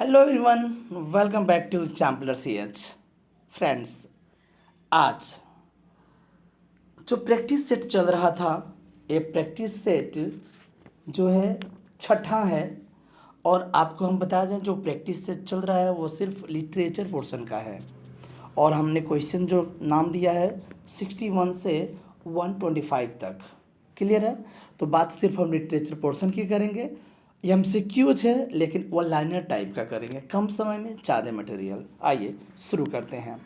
Hello everyone, welcome back to चैम्पलर C H. Friends, आज जो प्रैक्टिस सेट चल रहा था, ये प्रैक्टिस सेट जो है छठा है। और आपको हम बता दें, जो प्रैक्टिस सेट चल रहा है वो सिर्फ लिटरेचर पोर्शन का है। और हमने क्वेश्चन जो नाम दिया है 61 से 125 तक। क्लियर है? तो बात सिर्फ हम लिटरेचर पोर्शन की करेंगे। ये हमसे क्यूज है, लेकिन वो लाइनर टाइप का करेंगे, कम समय में ज़्यादा मटेरियल। आइए शुरू करते हैं।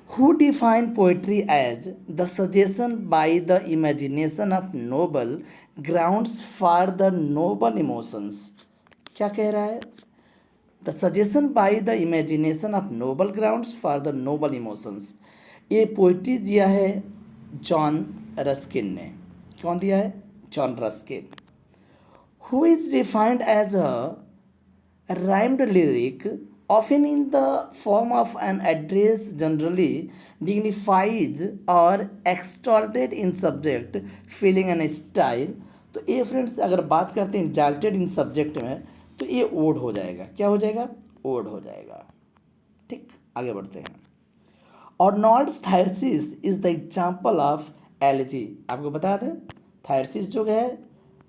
Who defined poetry as the suggestion by the imagination of noble grounds for the noble emotions? क्या कह रहा है? The suggestion by the imagination of noble grounds for the noble emotions. ये पोइट्री दिया है जॉन रस्किन ने। कौन दिया है? John Ruskin. Who is defined as a rhymed lyric, often in the form of an address, generally dignified or exalted in subject, feeling and style। तो ये friends, अगर बात करते हैं exalted in subject में, तो ये ओड हो जाएगा। क्या हो जाएगा? ओड हो जाएगा। ठीक, आगे बढ़ते हैं। Arnold's thyrsis is the example of algae. आपको बता दें, थायरसिस जो है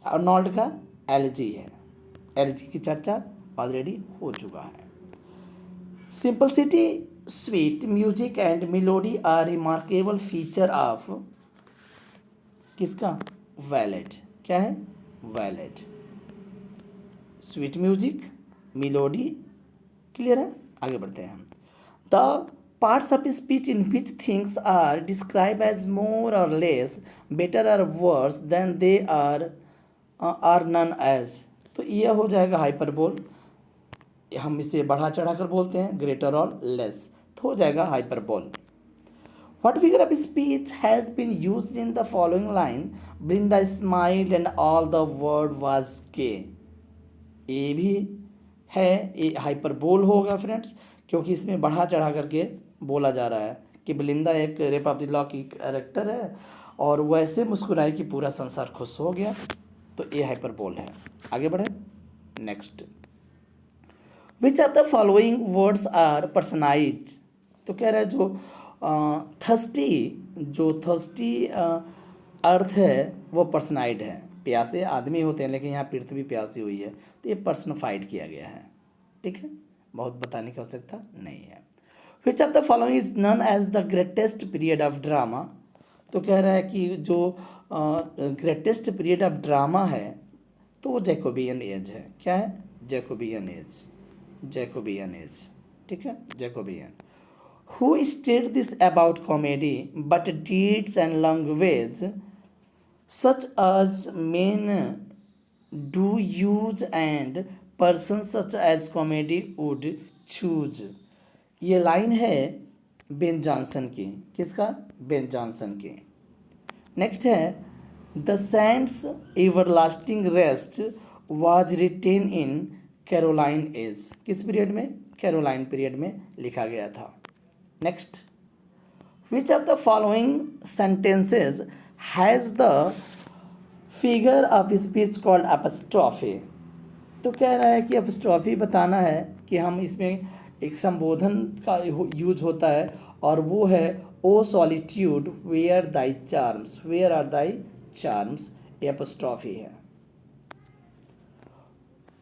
अर्नोल्ड का एलजी है। एलजी की चर्चा ऑलरेडी हो चुका है। Simplicity, sweet music and melody are remarkable feature of किसका? वैलेट। क्या है? वैलेट। Sweet music, melody. क्लियर है? आगे बढ़ते हैं। The parts of speech in which things are describe as more or less better or worse than they are none as. तो ये हो जाएगा हाइपरबोल। हम इसे बढ़ा चढ़ा कर बोलते हैं, ग्रेटर और लेस, तो हो जाएगा hyperbole. What figure of speech has been used in the following line? Brinda smiled and all the word was gay। ये भी है, ये हाइपरबोल होगा फ्रेंड्स, क्योंकि इसमें बढ़ा चढ़ा करके बोला जा रहा है कि बिलिंदा एक रेप ऑफ द लॉ की कैरेक्टर है और वैसे मुस्कुराई कि पूरा संसार खुश हो गया। तो ये हाइपरबोल है। आगे बढ़े। Next, which of the following words are personize. तो कह रहा है जो थर्स्टी, जो थर्स्टी अर्थ है वो पर्सनाइड है। प्यासे आदमी होते हैं, लेकिन यहाँ पृथ्वी प्यासी हुई है, तो ये पर्सनफाइड किया गया है। ठीक है, बहुत बताने की आवश्यकता नहीं है। Which of the following is none as the greatest period of drama. तो कह रहा है कि जो ग्रेटेस्ट पीरियड ऑफ ड्रामा है तो वो जैकोबियन एज है। क्या है? Jacobian as. Jacobian as. ठीक है, Jacobian. Who stated this about comedy, but deeds and language such as men do use and persons such as comedy would choose। ये line है बेन जॉनसन की। किसका? Ben Jonson की। Next है, the saints everlasting rest was written in Caroline age. किस period में? Caroline period में लिखा गया था। Next, which of the following sentences has the figure of speech called apostrophe. तो कह रहा है कि एपस्ट्रॉफी बताना है कि हम इसमें एक संबोधन का यूज होता है, और वो है O solitude where thy charms. Where are thy charms, apostrophe है।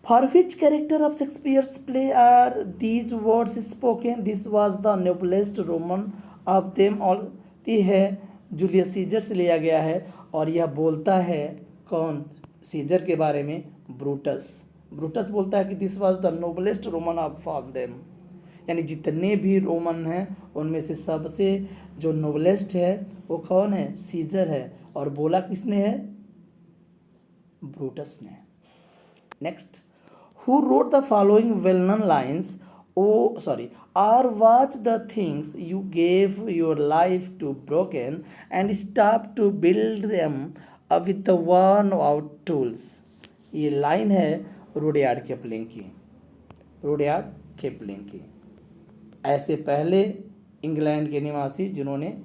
For which character of Shakespeare's play are these words spoken? This was the noblest Roman of them all। ये है जूलियस सीजर से लिया गया है, और यह बोलता है कौन? सीजर के बारे में ब्रूटस। ब्रूटस बोलता है कि this was the noblest Roman of them, यानी जितने भी रोमन हैं उनमें से सबसे जो नोबलेस्ट है वो कौन है? सीजर है। और बोला किसने है? ब्रूटस ने। Next, who wrote the following well-known lines? Or watch the things you gave your life to broken and stop to build them up with the worn out tools। ये लाइन है Rudyard Kipling की। Rudyard Kipling की। ऐसे पहले England के निवासी जिन्होंने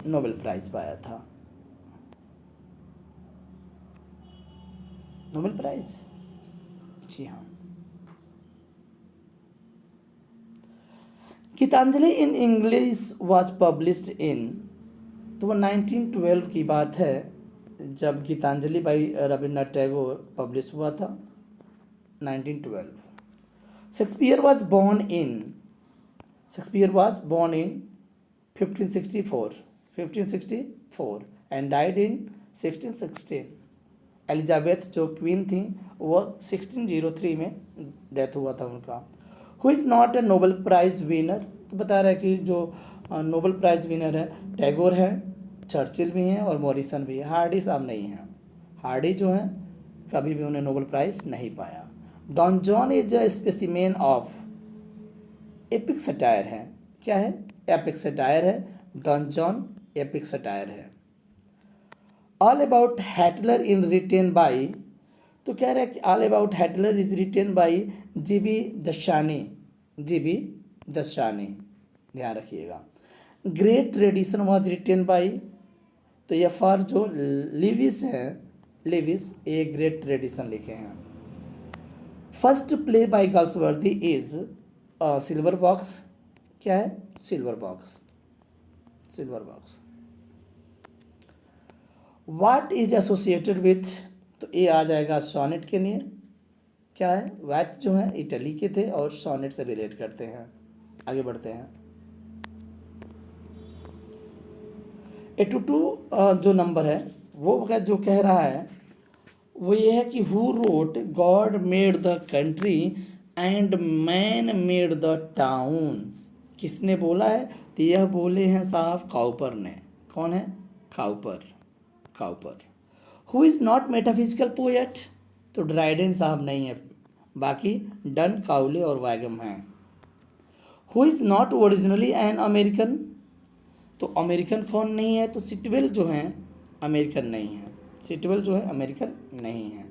Nobel prize पाया था। नोबेल प्राइज, जी हाँ। Gitanjali in English was published in, तो वो 1912 की बात है जब गीतांजलि बाई रविन्द्रनाथ टैगोर पब्लिश हुआ था 1912। Shakespeare was born in, Shakespeare was born in 1564 and died in 1616। Elizabeth जो क्वीन थी वो 1603 में डेथ हुआ था उनका। Who is not a Nobel prize winner, तो बता रहा है कि जो नोबेल प्राइज़ विनर है टैगोर है, चर्चिल भी हैं और मॉरिसन भी है। हार्डी साहब नहीं हैं, हार्डी जो हैं कभी भी उन्हें नोबेल प्राइज़ नहीं पाया। Don Juan is a specimen of epic satire है, क्या है? एपिक सटायर है। डॉन जॉन एपिक सटायर है। All about Hatterr in written by, तो कह रहा है कि all about Hatterr is written by G B Desani, G B Desani, ध्यान रखिएगा। Great tradition was written by, तो ये फॉर जो लिविस हैं, लिविस ए ग्रेट ट्रेडिशन लिखे हैं। First play by Galsworthy is silver box, क्या है? Silver box, silver box. What is associated with, तो ये आ जाएगा सोनेट के लिए, क्या है? वाट जो है इटली के थे और सोनेट से रिलेट करते हैं। आगे बढ़ते हैं। 82 जो नंबर है वो जो कह रहा है वो ये है कि who wrote God made the country and man made the town, किसने बोला है? तो यह बोले हैं साहब काउपर ने। कौन है? Cowper, Cowper. Who is not metaphysical poet, तो ड्राइडेन साहब नहीं है, बाकी डन, काउले और वैगम हैं। Who is not originally an American, तो अमेरिकन कौन नहीं है? तो सिटवेल जो हैं अमेरिकन नहीं है, सिटवेल जो है अमेरिकन नहीं है।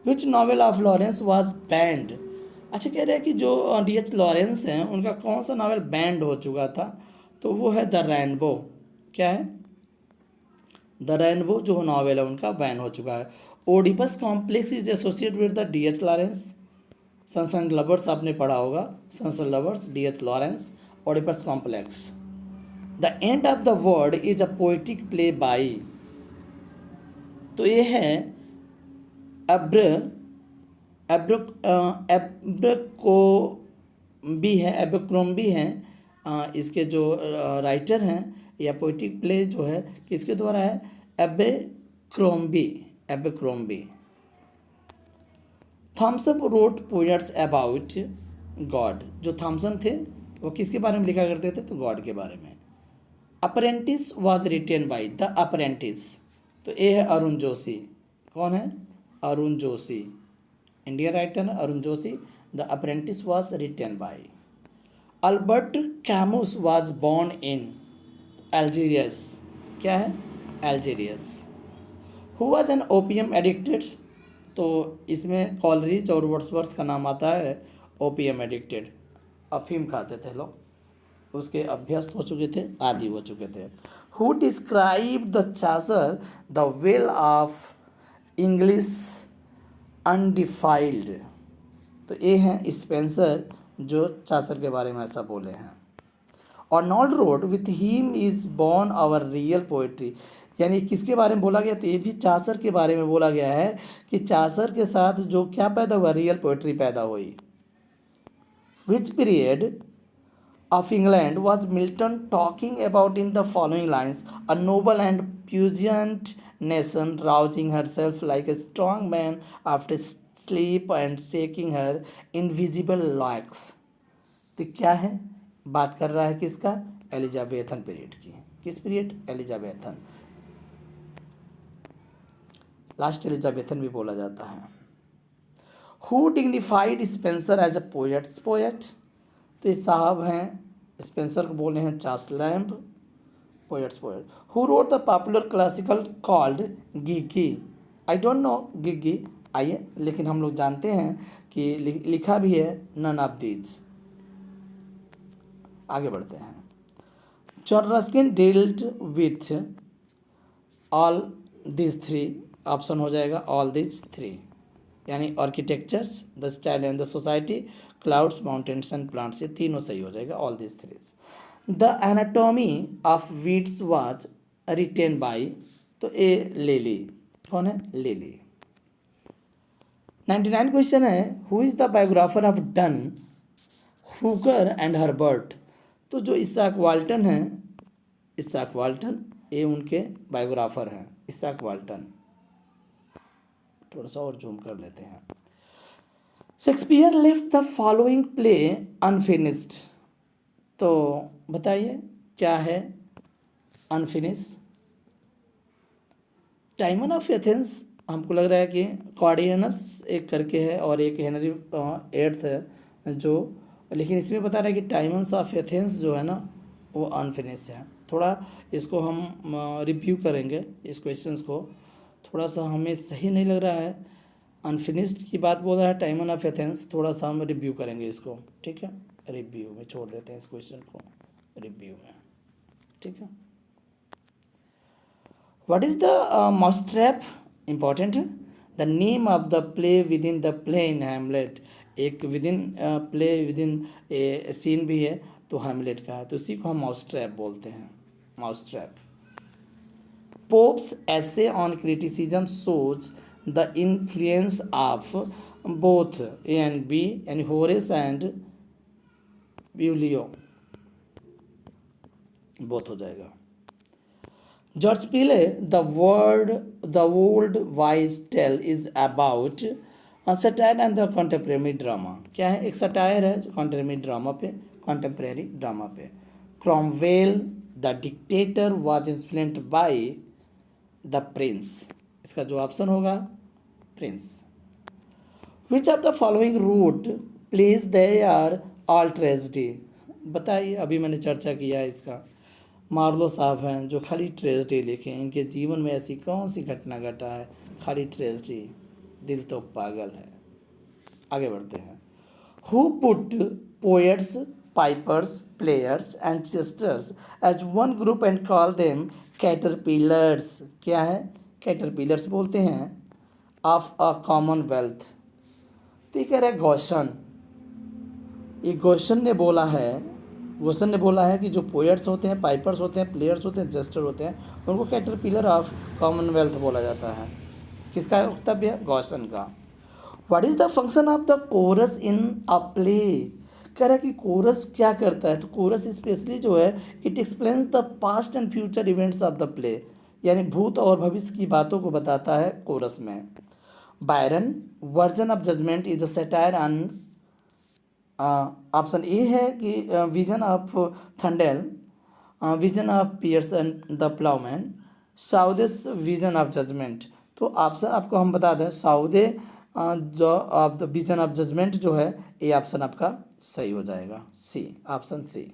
Which novel of Lawrence was banned, अच्छा कह रहे हैं कि जो D.H. लॉरेंस हैं उनका कौन सा नावल बैंड हो चुका था? तो वो है द रेनबो, क्या है? द रेनबो जो नावल है उनका बैन हो चुका है। Oedipus complex is associate with the D.H. Lawrence, sons and lovers आपने पढ़ा होगा, sons and lovers D.H. Lawrence, Oedipus complex. The end of the world is a poetic play by, तो ये है एब्रकोम्बी है, एब्रक्रोम्बी हैं इसके जो राइटर हैं, या पोइटिक प्ले जो है किसके द्वारा है? Abercrombie, Abercrombie. Thomson wrote poets about God, जो थॉमसन थे वो किसके बारे में लिखा करते थे? तो गॉड के बारे में। Apprentice was written by, the apprentice, तो ये है अरुण जोशी। कौन है? अरुण जोशी, इंडियन राइटर है Arun Joshi. The apprentice was written by. Albert Camus was born in Algeria, क्या है? Algeria. Who was an opium addicted, तो इसमें कॉलरिज और वर्ड्सवर्थ का नाम आता है। ओपियम एडिक्टेड, अफीम खाते थे लोग, उसके अभ्यस्त हो चुके थे, आदि हो चुके थे। Who describe the Chaucer the well of English undefiled, तो ये हैं स्पेंसर जो चासर के बारे में ऐसा बोले हैं। Arnold wrote with him is born our real poetry, यानी किसके बारे में बोला गया? तो ये भी चासर के बारे में बोला गया है कि चासर के साथ जो क्या पैदा हुआ? रियल पोएट्री पैदा हुई। Which period of England was Milton talking about in the following lines? A noble and puissant nation rousing herself like a strong man after sleep and shaking her invisible locks. तो क्या है? बात कर रहा है किसका? एलिजाबेथन पीरियड की। किस पीरियड? एलिजाबेथन, लास्ट एलिजाबेथन भी बोला जाता है। Who dignified Spenser as a poet's poet, तो ये साहब हैं स्पेंसर को बोले हैं Charles Lamb, poet's poet. Who wrote the popular classical called Gigi, I don't know Gigi, आइए लेकिन हम लोग जानते हैं कि लिखा भी है नन ऑफ दीज। आगे बढ़ते हैं। John Ruskin dealt with all this three, option हो जाएगा ऑल दिस थ्री। यानी architectures, the style and the society, clouds, mountains and plants, ये तीनों सही हो जाएगा, all this threes. The anatomy of weeds was written by, तो ए लेली, कौन है? लेली। 99 क्वेश्चन है, who is the biographer of done, Hooker and Herbert. तो जो इसाक वाल्टन है, इसाक वाल्टन, ये उनके बायोग्राफर हैं, इसाक वाल्टन। थोड़ा सा और जूम कर लेते हैं। Shakespeare left the following play unfinished, तो बताइए क्या है अनफिनिश? टाइमन ऑफ एथेंस, हमको लग रहा है कि कॉर्डियनस एक करके है और एक हेनरी एट्थ है जो, लेकिन इसमें बता रहा है कि टाइमन्स ऑफ एथेंस जो है ना वो अनफिनिश है। थोड़ा इसको हम रिव्यू करेंगे, इस क्वेश्चंस को थोड़ा सा हमें सही नहीं लग रहा है, अनफिनिश्ड की बात बोल रहा है टाइमन ऑफ एथेंस, थोड़ा सा हम रिव्यू करेंगे इसको, ठीक है? रिव्यू में छोड़ देते हैं इस क्वेश्चन को, रिव्यू में, ठीक है? What is the mousetrap? Important है। The name of the play within the play in Hamlet, एक within play within a scene भी है, तो हैमलेट का है, तो उसी को हम माउस ट्रैप बोलते हैं, mouse trap. Pope's essay on criticism shows the influence of both A and B and Horace and Boileau, both हो जाएगा। George Peele, the old wives tale is about satire and the contemporary drama, क्या है? एक satire है contemporary drama पे, contemporary drama पे। Cromwell, the dictator was influenced by the prince, इसका जो ऑप्शन होगा prince. Which of the following wrote plays they are all tragedy, बताइए, अभी मैंने चर्चा किया है इसका। मार्लो साहब हैं जो खाली ट्रेजिडी लिखे, इनके जीवन में ऐसी कौन सी घटना घटा है, खाली ट्रेजिडी, दिल तो पागल है। आगे बढ़ते हैं। Who put poets, pipers, players and jesters as one group and call them caterpillars, क्या है? कैटरपिलर्स बोलते हैं ऑफ अ कॉमनवेल्थ, तो ये कह रहा है गौशन, ये गौशन ने बोला है, गोसन ने बोला है कि जो पोएट्स होते हैं, पाइपर्स होते हैं, प्लेयर्स होते हैं, जस्टर होते हैं, उनको कैटरपिलर ऑफ कॉमनवेल्थ बोला जाता है। किसका वक्तव्य है? गौसन का। What is the function of the coarse in a play, कह रहा है कि कोरस क्या करता है, तो कोरस स्पेशली जो है it explains the past and future events of the play, यानी भूत और भविष्य की बातों को बताता है कोरस में। Byron, vision of judgement is a satire on, option A है कि vision of Tundale, vision of Piers and the ploughman, Southey's vision of judgement, तो ऑप्शन आपको हम बता दें साउदे जो of the vision of judgement जो है, ये ऑप्शन आपका सही हो जाएगा, सी, ऑप्शन सी,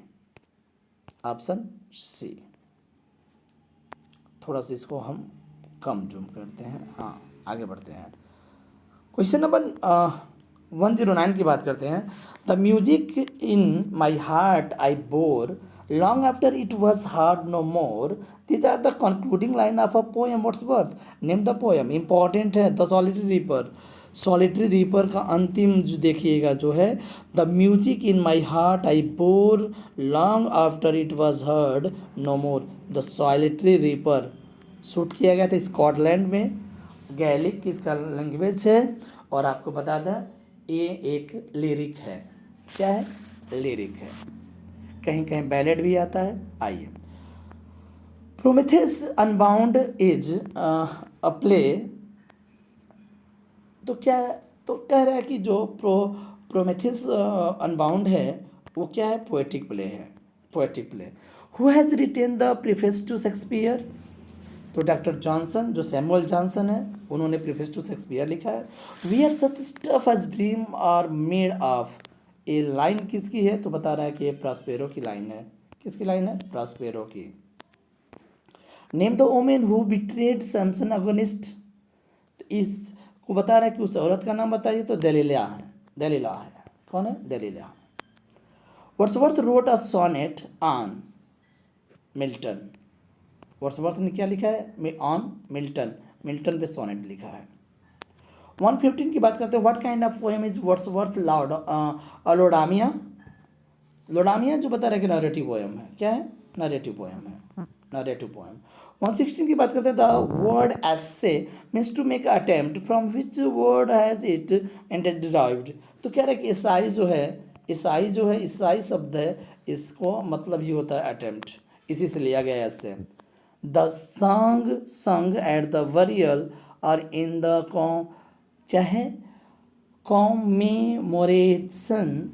ऑप्शन सी। थोड़ा सा इसको हम कम जूम करते हैं, हाँ आगे बढ़ते हैं। क्वेश्चन नंबर 109 की बात करते हैं। The music in my heart I bore long after it was heard no more, these are the concluding line of a poem Wordsworth, name the poem. Important है, the solitary reaper, solitary reaper का अंतिम जो देखिएगा जो है, the music in my heart I bore long after it was heard no more, the solitary reaper shoot किया गया था स्कॉटलैंड में, गैलिक किसका लैंग्वेज है, और आपको बता दें ये एक लिरिक है, क्या है? लिरिक है, कहीं कहीं बैलेड भी आता है। आइए, प्रोमेथेस अनबाउंड इज अ प्ले, तो क्या है? तो कह रहा है कि जो प्रोमेथेस अनबाउंड है वो क्या है? पोएटिक प्ले है, poetic play. Who has written the preface to Shakespeare, तो डॉक्टर जॉनसन, जो सैमुअल जॉनसन है, उन्होंने प्रीफेस टू शेक्सपियर लिखा है। We are such stuff as dream are made of, ये लाइन किसकी है? तो बता रहा है कि ये प्रॉस्पेरो की लाइन है। किसकी लाइन है? प्रॉस्पेरो की। Name the women who betrayed Samson agonist, तो इसको बता रहा है कि उस औरत का नाम बताइए, तो दलीला है, दलीला है, कौन है? Delilah. Wordsworth wrote a sonnet on Milton, Wordsworth ने क्या लिखा है? ऑन मिल्टन, मिल्टन पे सोनेट लिखा है। 115 की बात करते हैं, what kind of poem is Wordsworth Laodamia. Laodamia जो बता रहे कि नरेटिव पोएम है, क्या है, नरेटिव पोएम है, नरेटिव पोएम। 116 की बात करते हैं, the word essay means to make attempt, from which word has it and derived. तो कह रहे हैं कि ईसाई जो है, ईसाई जो है, ईसाई शब्द है, इसको मतलब ही होता है अटेम्प्ट, इसी से लिया गया है इससे। द सॉन्ग संग एट द बरियल और इन द क्या है, commemoration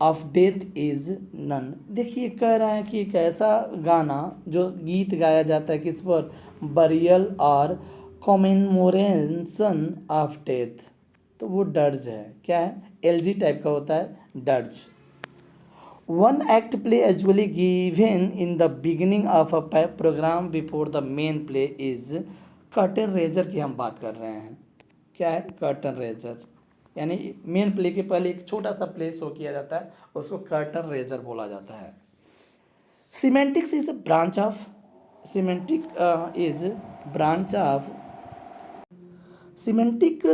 of death is none. देखिए कह रहा है कि एक ऐसा गाना जो गीत गाया जाता है किस पर, बरियल और कॉमेमोरेशन ऑफ डेथ, तो वो डर्ज है, क्या है, एलजी टाइप का होता है, dirge. One act play usually given in the beginning of a programme before the main play is, curtain raiser की हम बात कर रहे हैं, क्या है, कर्टन रेजर, यानी मेन प्ले के पहले एक छोटा सा प्ले शो किया जाता है, उसको कर्टन रेजर बोला जाता है। Semantics is a branch of, semantic is branch of, semantic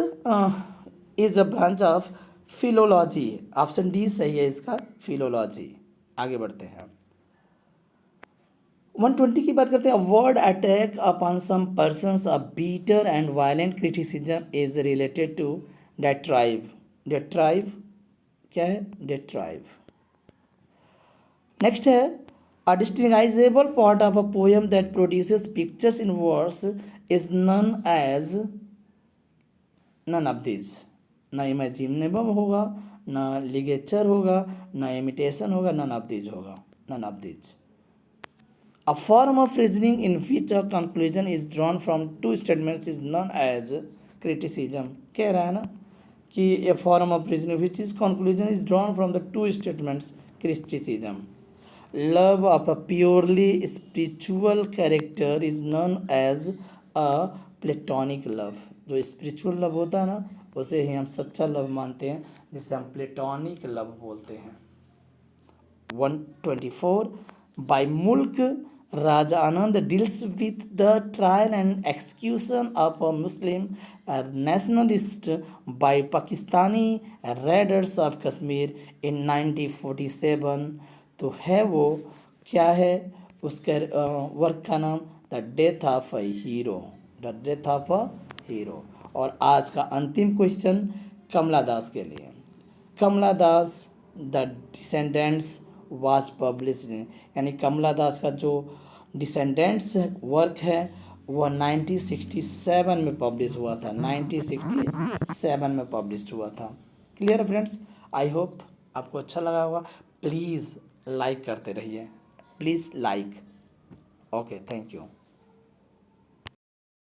is a branch of philology. Option D सही है इसका, फिलोलॉजी। आगे बढ़ते हैं, 120 की बात करते हैं, word attack upon some persons a bitter and violent criticism is related to diatribe. Diatribe क्या है, डेट्राइव। नेक्स्ट है, a distinguishable part of a poem that produces pictures in verse is none as, none of this, ना imaginable होगा, ना ligature होगा, ना imitation होगा, none of this होगा, none of this. A form of reasoning in which a conclusion is drawn from two statements is known as criticism। कह रहा है ना कि a form of reasoning which is conclusion is drawn from the two statements, criticism। Love of a purely spiritual character is known as a platonic love। जो spiritual love होता है ना, उसे ही हम सच्चा लव मानते हैं, जिसे हम प्लेटोनिक लव बोलते हैं। 124 by Mulk Raja Anand deals with the trial and execution of a Muslim nationalist by Pakistani raiders of Kashmir in 1947। तो है वो, क्या है उसके वर्क का नाम, the death of a hero, the death of a hero. और आज का अंतिम क्वेश्चन कमला दास के लिए, कमला दास द डिसेंडेंट्स वाज पब्लिश्ड, यानी कमला दास का जो डिसेंडेंट्स वर्क है वह 1967 में पब्लिश हुआ था, 1967 में पब्लिश हुआ था। क्लियर फ्रेंड्स, आई होप आपको अच्छा लगा होगा। प्लीज़ लाइक करते रहिए, please like. Okay, thank you.